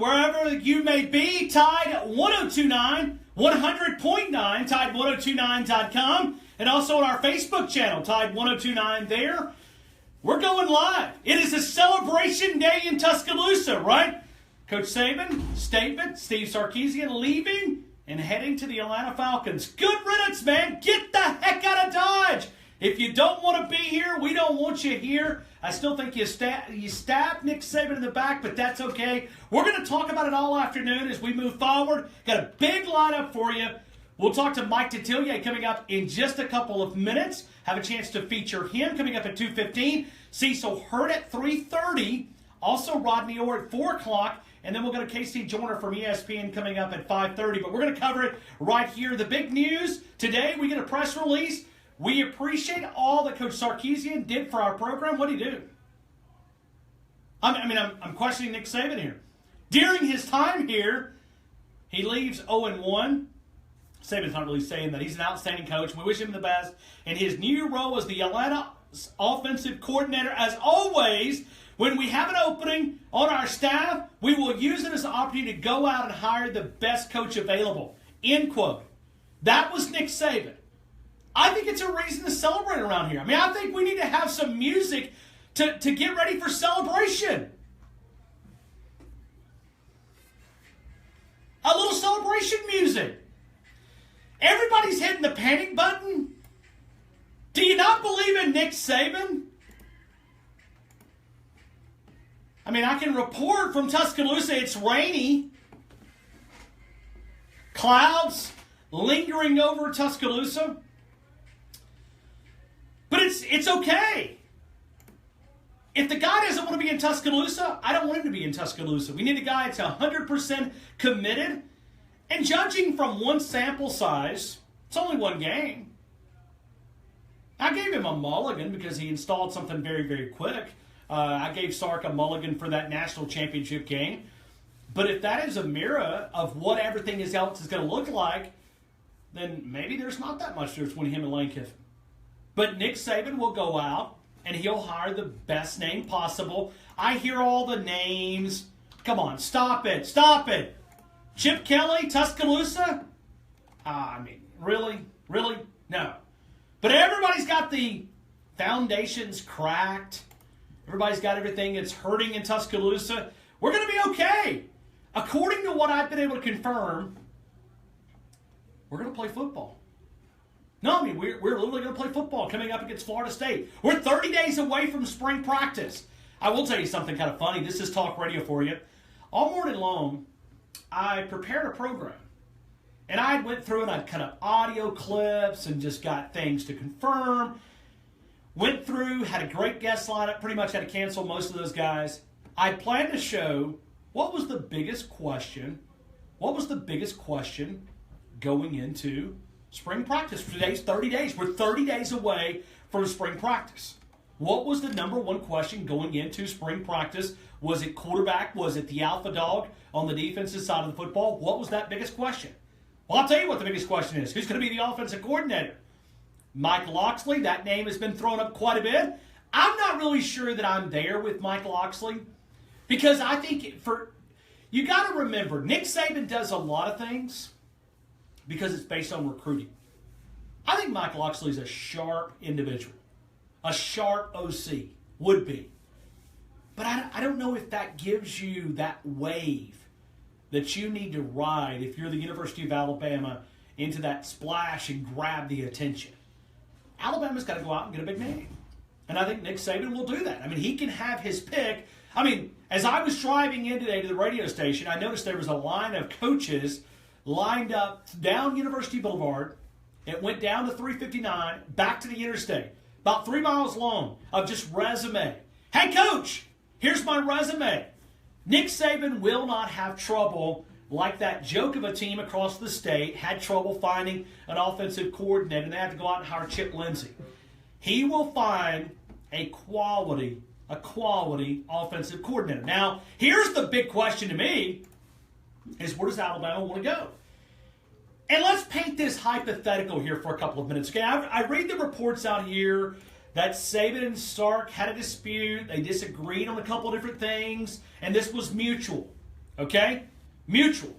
wherever you may be. Tide 1029, 100.9, Tide1029.com, and also on our Facebook channel, Tide 1029 there. We're going live. It is a celebration day in Tuscaloosa, right? Coach Saban, statement, Steve Sarkisian leaving and heading to the Atlanta Falcons. Good riddance, man. Get the heck out of Dodge. If you don't want to be here, we don't want you here. I still think you stabbed Nick Saban in the back, but that's okay. We're going to talk about it all afternoon as we move forward. Got a big lineup for you. We'll talk to Mike Detillier coming up in just a couple of minutes. Have a chance to feature him coming up at 2:15. Cecil Hurt at 3:30. Also Rodney Orr at 4 o'clock. And then we'll go to Casey Joyner from ESPN coming up at 5:30. But we're going to cover it right here. The big news today, we get a press release. We appreciate all that Coach Sarkisian did for our program. What did he do? I'm questioning Nick Saban here. During his time here, he leaves 0-1. Saban's not really saying that. He's an outstanding coach. We wish him the best. In his new role as the Atlanta offensive coordinator, as always, when we have an opening on our staff, we will use it as an opportunity to go out and hire the best coach available. End quote. That was Nick Saban. I think it's a reason to celebrate around here. I think we need to have some music to get ready for celebration. A little celebration music. Everybody's hitting the panic button. Do you not believe in Nick Saban? I can report from Tuscaloosa it's rainy. Clouds lingering over Tuscaloosa. But it's okay. If the guy doesn't want to be in Tuscaloosa, I don't want him to be in Tuscaloosa. We need a guy that's 100% committed. And judging from one sample size, it's only one game. I gave him a mulligan because he installed something very, very quick. I gave Sark a mulligan for that national championship game. But if that is a mirror of what everything else is going to look like, then maybe there's not that much difference between him and Lane Kiffin. But Nick Saban will go out, and he'll hire the best name possible. I hear all the names. Come on, stop it. Stop it. Chip Kelly, Tuscaloosa? Really? Really? No. But everybody's got the foundations cracked. Everybody's got everything that's hurting in Tuscaloosa. We're going to be okay. According to what I've been able to confirm, we're going to play football. No, we're literally going to play football coming up against Florida State. We're 30 days away from spring practice. I will tell you something kind of funny. This is talk radio for you. All morning long, I prepared a program. And I went through and I cut up audio clips and just got things to confirm. Went through, had a great guest lineup, pretty much had to cancel most of those guys. I planned to show what was the biggest question going into spring practice. For today's 30 days. We're 30 days away from spring practice. What was the number one question going into spring practice? Was it quarterback? Was it the alpha dog on the defensive side of the football? What was that biggest question? Well, I'll tell you what the biggest question is. Who's going to be the offensive coordinator? Mike Locksley, that name has been thrown up quite a bit. I'm not really sure that I'm there with Mike Locksley because I think you got to remember, Nick Saban does a lot of things because it's based on recruiting. I think Mike Locksley is a sharp individual, a sharp OC, would be. But I don't know if that gives you that wave that you need to ride if you're the University of Alabama into that splash and grab the attention. Alabama's got to go out and get a big name. And I think Nick Saban will do that. He can have his pick. As I was driving in today to the radio station, I noticed there was a line of coaches lined up down University Boulevard. It went down to 359, back to the interstate, about 3 miles long of just resume. Hey, coach, here's my resume. Nick Saban will not have trouble like that joke of a team across the state had trouble finding an offensive coordinator, and they had to go out and hire Chip Lindsey. He will find a quality offensive coordinator. Now, here's the big question to me, is where does Alabama want to go? And let's paint this hypothetical here for a couple of minutes. Okay, I read the reports out here that Saban and Sark had a dispute. They disagreed on a couple of different things, and this was mutual. Okay? Mutual.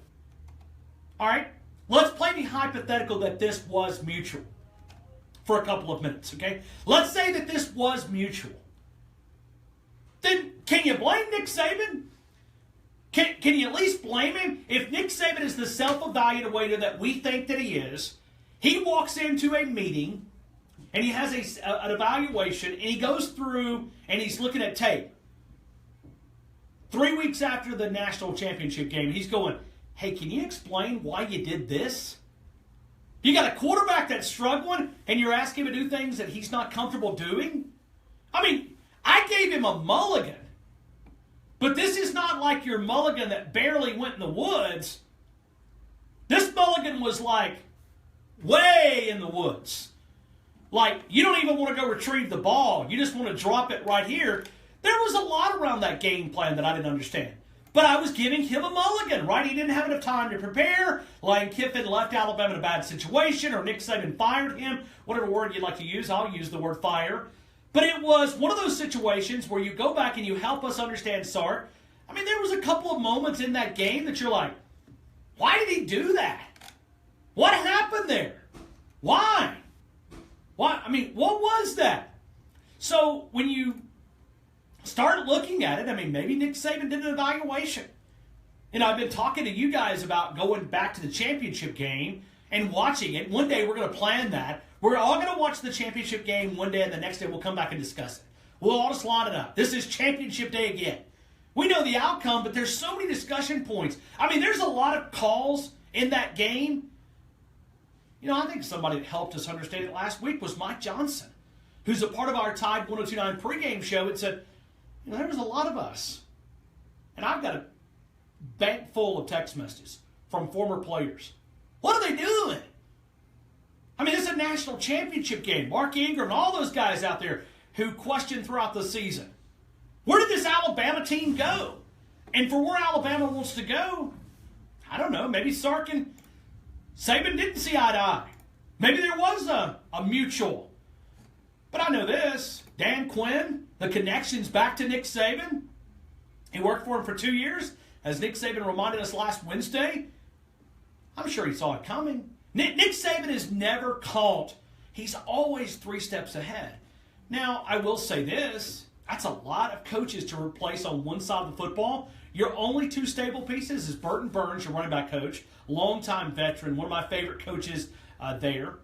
All right? Let's play the hypothetical that this was mutual for a couple of minutes, okay? Let's say that this was mutual. Then can you blame Nick Saban? Can you at least blame him? If Nick Saban is the self-evaluator that we think that he is, he walks into a meeting and he has an evaluation and he goes through and he's looking at tape. 3 weeks after the national championship game, he's going, hey, can you explain why you did this? You got a quarterback that's struggling and you're asking him to do things that he's not comfortable doing? I mean, I gave him a mulligan. But this is not like your mulligan that barely went in the woods. This mulligan was like way in the woods. Like, you don't even want to go retrieve the ball. You just want to drop it right here. There was a lot around that game plan that I didn't understand. But I was giving him a mulligan, right? He didn't have enough time to prepare. Lane Kiffin left Alabama in a bad situation, or Nick Saban fired him. Whatever word you'd like to use, I'll use the word fire. But it was one of those situations where you go back and you help us understand Sark. I mean, there was a couple of moments in that game that you're like, why did he do that? What happened there? Why? Why? I mean, what was that? So when you start looking at it, I mean, maybe Nick Saban did an evaluation. You know, I've been talking to you guys about going back to the championship game and watching it. One day we're going to plan that. We're all going to watch the championship game one day, and the next day we'll come back and discuss it. We'll all just line it up. This is championship day again. We know the outcome, but there's so many discussion points. I mean, there's a lot of calls in that game. You know, I think somebody that helped us understand it last week was Mike Johnson, who's a part of our Tide 102.9 pregame show, and said, you know, there was a lot of us. And I've got a bank full of text messages from former players. What are they doing? I mean, this is a national championship game. Mark Ingram and all those guys out there who questioned throughout the season. Where did this Alabama team go? And for where Alabama wants to go, I don't know. Maybe Sark and Saban didn't see eye to eye. Maybe there was a mutual. But I know this. Dan Quinn, the connections back to Nick Saban. He worked for him for 2 years. As Nick Saban reminded us last Wednesday, I'm sure he saw it coming. Nick Saban is never caught. He's always 3 steps ahead. Now, I will say this. That's a lot of coaches to replace on one side of the football. Your only 2 stable pieces is Burton Burns, your running back coach, longtime veteran, one of my favorite coaches there.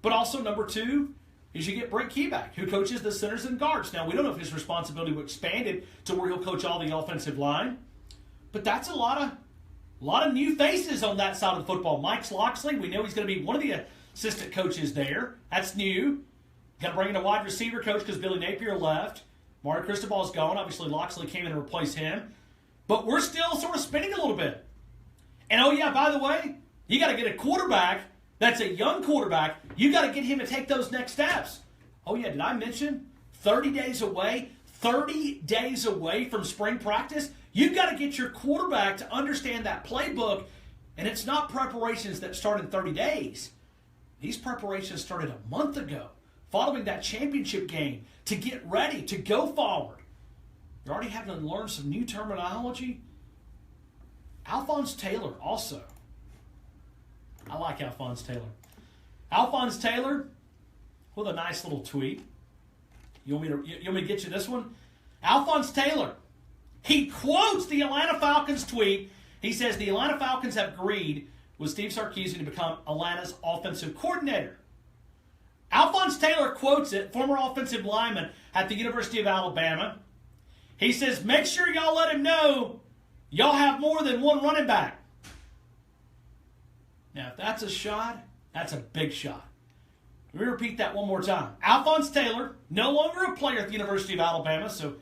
But also, number 2, is you get Brent Keyback, who coaches the centers and guards. Now, we don't know if his responsibility will expand it to where he'll coach all the offensive line. But that's a lot of new faces on that side of the football. Mike Loxley, we know he's going to be one of the assistant coaches there. That's new. Got to bring in a wide receiver coach because Billy Napier left. Mario Cristobal's gone. Obviously, Loxley came in to replace him. But we're still sort of spinning a little bit. And, oh, yeah, by the way, you got to get a quarterback that's a young quarterback. You got to get him to take those next steps. Oh, yeah, did I mention 30 days away? 30 days away from spring practice? You've got to get your quarterback to understand that playbook. And it's not preparations that start in 30 days. These preparations started a month ago, following that championship game, to get ready, to go forward. You're already having to learn some new terminology. Alphonse Taylor also. I like Alphonse Taylor. Alphonse Taylor with a nice little tweet. You want me to get you this one? Alphonse Taylor. He quotes the Atlanta Falcons tweet. He says the Atlanta Falcons have agreed with Steve Sarkisian to become Atlanta's offensive coordinator. Alphonse Taylor quotes it, former offensive lineman at the University of Alabama. He says, make sure y'all let him know y'all have more than one running back. Now, if that's a shot, that's a big shot. Let me repeat that one more time. Alphonse Taylor, no longer a player at the University of Alabama, so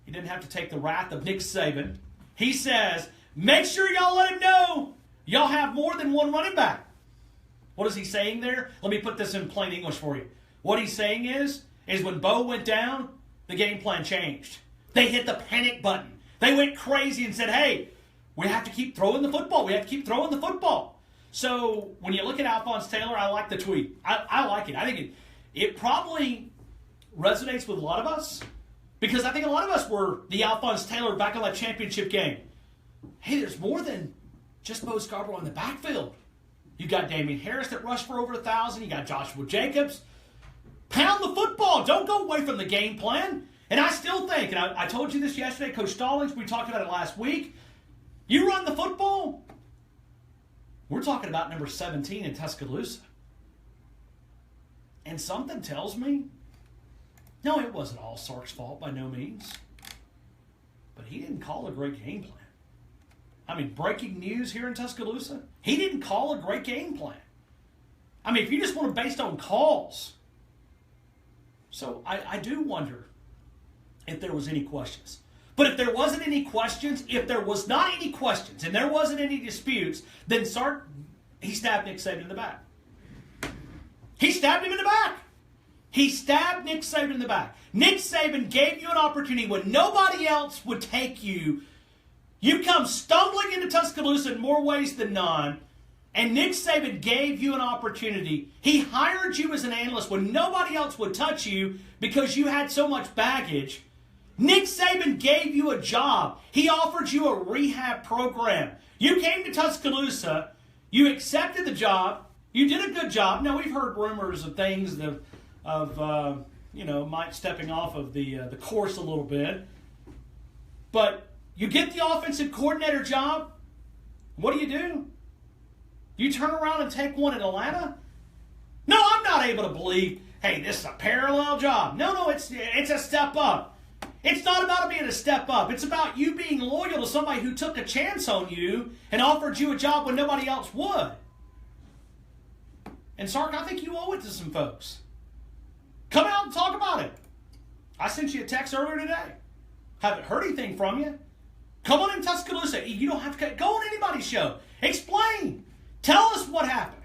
he didn't have to take the wrath of Nick Saban. He says, make sure y'all let him know y'all have more than one running back. What is he saying there? Let me put this in plain English for you. What he's saying is when Bo went down, the game plan changed. They hit the panic button. They went crazy and said, hey, we have to keep throwing the football. We have to keep throwing the football. So when you look at Alphonse Taylor, I like the tweet. I like it. I think it probably resonates with a lot of us because I think a lot of us were the Alphonse Taylor back on that championship game. hey, there's more than just Bo Scarborough in the backfield. You got Damian Harris that rushed for over 1,000. You got Joshua Jacobs. Pound the football. Don't go away from the game plan. And I still think, and I told you this yesterday, Coach Stallings, we talked about it last week. You run the football. We're talking about number 17 in Tuscaloosa. And something tells me, no, it wasn't all Sark's fault by no means. But he didn't call a great game plan. I mean, breaking news here in Tuscaloosa, he didn't call a great game plan. I mean, if you just want to based on calls. So I do wonder if there was any questions. But if there wasn't any questions, if there was not any questions, and there wasn't any disputes, then Sark, he stabbed Nick Saban in the back. He stabbed him in the back. He stabbed Nick Saban in the back. Nick Saban gave you an opportunity when nobody else would take you. You come stumbling into Tuscaloosa in more ways than none, and Nick Saban gave you an opportunity. He hired you as an analyst when nobody else would touch you because you had so much baggage. Nick Saban gave you a job. He offered you a rehab program. You came to Tuscaloosa. You accepted the job. You did a good job. Now, we've heard rumors of things of Mike stepping off of the course a little bit. But you get the offensive coordinator job. What do? You turn around and take one in Atlanta? No, I'm not able to believe, hey, this is a parallel job. No, it's a step up. It's not about it being a step up. It's about you being loyal to somebody who took a chance on you and offered you a job when nobody else would. And Sark, I think you owe it to some folks. Come out and talk about it. I sent you a text earlier today. Haven't heard anything from you. Come on in Tuscaloosa. You don't have to go on anybody's show. Explain. Tell us what happened.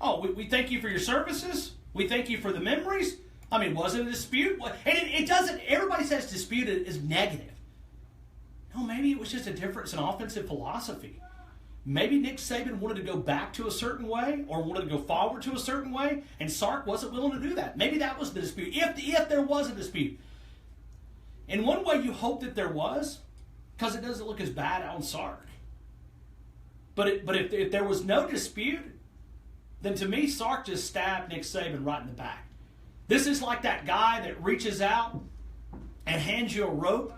Oh, we thank you for your services. We thank you for the memories. I mean, was it a dispute? And it doesn't, everybody says dispute is negative. No, maybe it was just a difference in offensive philosophy. Maybe Nick Saban wanted to go back to a certain way or wanted to go forward to a certain way, and Sark wasn't willing to do that. Maybe that was the dispute, if there was a dispute. In one way, you hope that there was, because it doesn't look as bad on Sark. But if there was no dispute, then to me, Sark just stabbed Nick Saban right in the back. This is like that guy that reaches out and hands you a rope.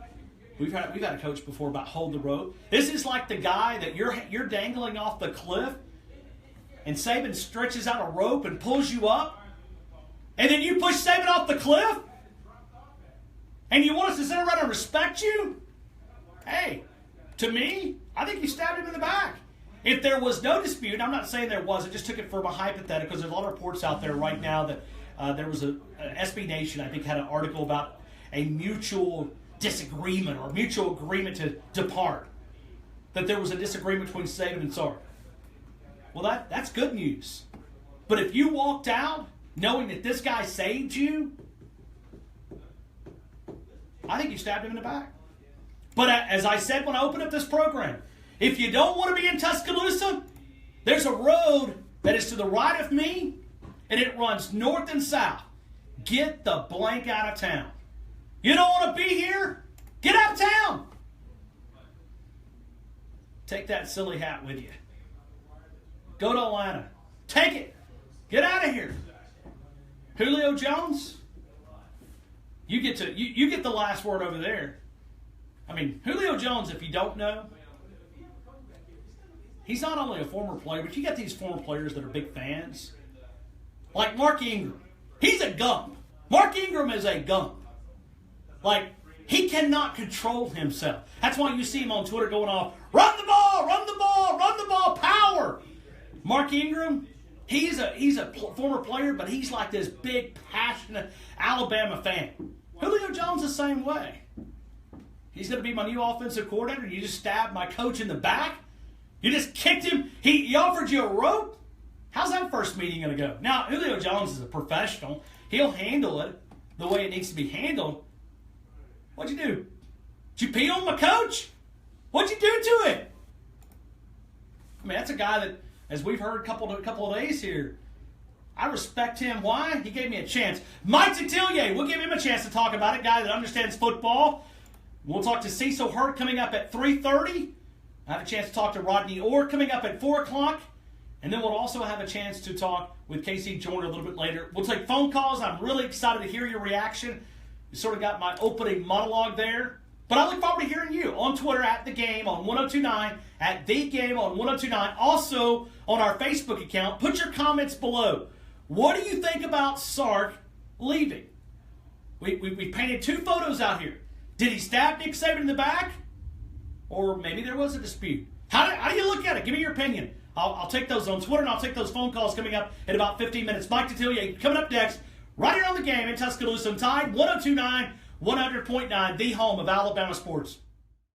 We've had a coach before about hold the rope. This is like the guy that you're dangling off the cliff, and Saban stretches out a rope and pulls you up, and then you push Saban off the cliff, and you want us to sit around and respect you? Hey, to me, I think you stabbed him in the back. If there was no dispute, I'm not saying there was, I just took it from a hypothetical, because there's a lot of reports out there right now that there was a SB Nation, I think, had an article about a mutual disagreement or mutual agreement to depart. That there was a disagreement between Saban and Sark. Well, that's good news. But if you walked out knowing that this guy saved you, I think you stabbed him in the back. But as I said when I opened up this program, if you don't want to be in Tuscaloosa, there's a road that is to the right of me, and it runs north and south. Get the blank out of town. You don't want to be here? Get out of town. Take that silly hat with you. Go to Atlanta. Take it. Get out of here. Julio Jones, you get the last word over there. I mean, Julio Jones, if you don't know, he's not only a former player, but you got these former players that are big fans. Like Mark Ingram. He's a gump. Mark Ingram is a gump. Like, he cannot control himself. That's why you see him on Twitter going off, run the ball, run the ball, run the ball, power. Mark Ingram, he's a former player, but he's like this big, passionate Alabama fan. Julio Jones the same way. He's going to be my new offensive coordinator, and you just stabbed my coach in the back? You just kicked him? He offered you a rope? How's that first meeting going to go? Now, Julio Jones is a professional. He'll handle it the way it needs to be handled. What'd you do? Did you pee on my coach? What'd you do to it? I mean, that's a guy that, as we've heard a couple of days here, I respect him. Why? He gave me a chance. Mike Detillier, we'll give him a chance to talk about it. Guy that understands football. We'll talk to Cecil Hurt coming up at 3:30. I have a chance to talk to Rodney Orr coming up at 4 o'clock. And then we'll also have a chance to talk with Casey Jordan a little bit later. We'll take phone calls. I'm really excited to hear your reaction. You sort of got my opening monologue there. But I look forward to hearing you on Twitter at The Game on 1029, at The Game on 1029. Also on our Facebook account. Put your comments below. What do you think about Sark leaving? We painted 2 photos out here. Did he stab Nick Saban in the back? Or maybe there was a dispute. How do you look at it? Give me your opinion. I'll take those on Twitter, and I'll take those phone calls coming up in about 15 minutes. Mike Detillier coming up next, right here on The Game in Tuscaloosa. Tide 1029, 100.9, the home of Alabama sports.